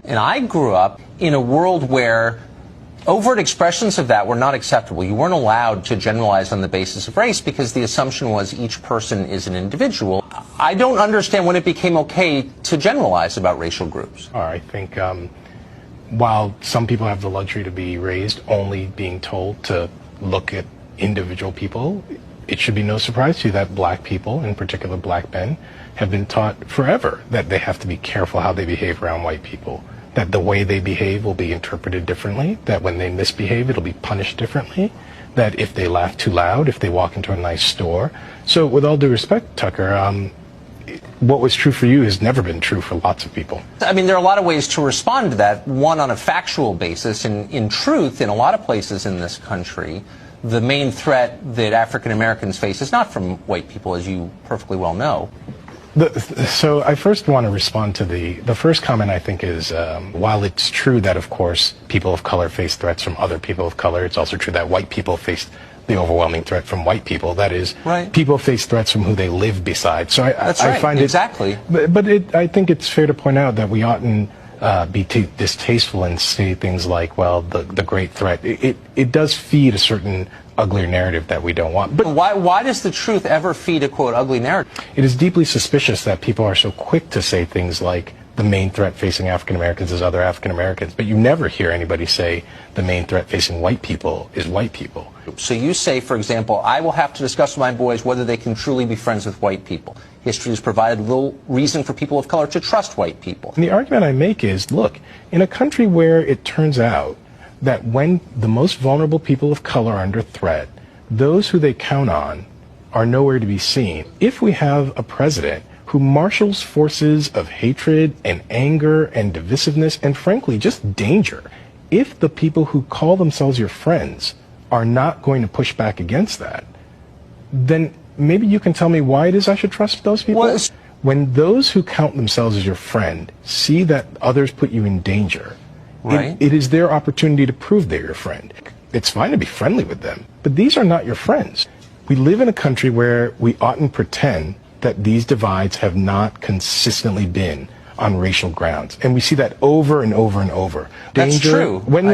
And I grew up in a world where overt expressions of that were not acceptable. You weren't allowed to generalize on the basis of race because the assumption was each person is an individual. I don't understand when it became okay to generalize about racial groups. I think while some people have the luxury to be raised only being told to look at individual people, it should be no surprise to you that black people, in particular black men, have been taught forever that they have to be careful how they behave around white people, that the way they behave will be interpreted differently, that when they misbehave it'll be punished differently, that if they laugh too loud, if they walk into a nice store. So with all due respect, Tucker, what was true for you has never been true for lots of people. I mean, there are a lot of ways to respond to that. One, on a factual basis, and in truth, in a lot of places in this country, the main threat that African Americans face is not from white people, as you perfectly well know. So I first want to respond to the first comment. I think is, while it's true that, of course, people of color face threats from other people of color, it's also true that white people face the overwhelming threat from white people. That is, right. People face threats from who they live beside. So That's I right. find exactly. it, but I think it's fair to point out that we oughtn't be too distasteful and say things like, well, the great threat. It does feed a certain uglier narrative that we don't want. But why does the truth ever feed a, quote, ugly narrative? It is deeply suspicious that people are so quick to say things like the main threat facing African Americans is other African Americans, but you never hear anybody say the main threat facing white people is white people. So you say, for example, I will have to discuss with my boys whether they can truly be friends with white people. History has provided little reason for people of color to trust white people. And the argument I make is, look, in a country where it turns out that when the most vulnerable people of color are under threat, those who they count on are nowhere to be seen. If we have a president who marshals forces of hatred and anger and divisiveness and, frankly, just danger, if the people who call themselves your friends are not going to push back against that, then maybe you can tell me why it is I should trust those people? Well, when those who count themselves as your friend see that others put you in danger, right. it is their opportunity to prove they're your friend. It's fine to be friendly with them, but these are not your friends. We live in a country where we oughtn't pretend that these divides have not consistently been on racial grounds. And we see that over and over and over. That's true. When,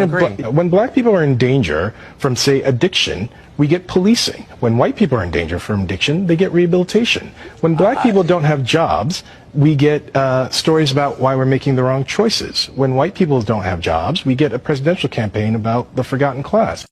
when black people are in danger from, say, addiction, we get policing. When white people are in danger from addiction, they get rehabilitation. When black people don't have jobs, we get stories about why we're making the wrong choices. When white people don't have jobs, we get a presidential campaign about the forgotten class.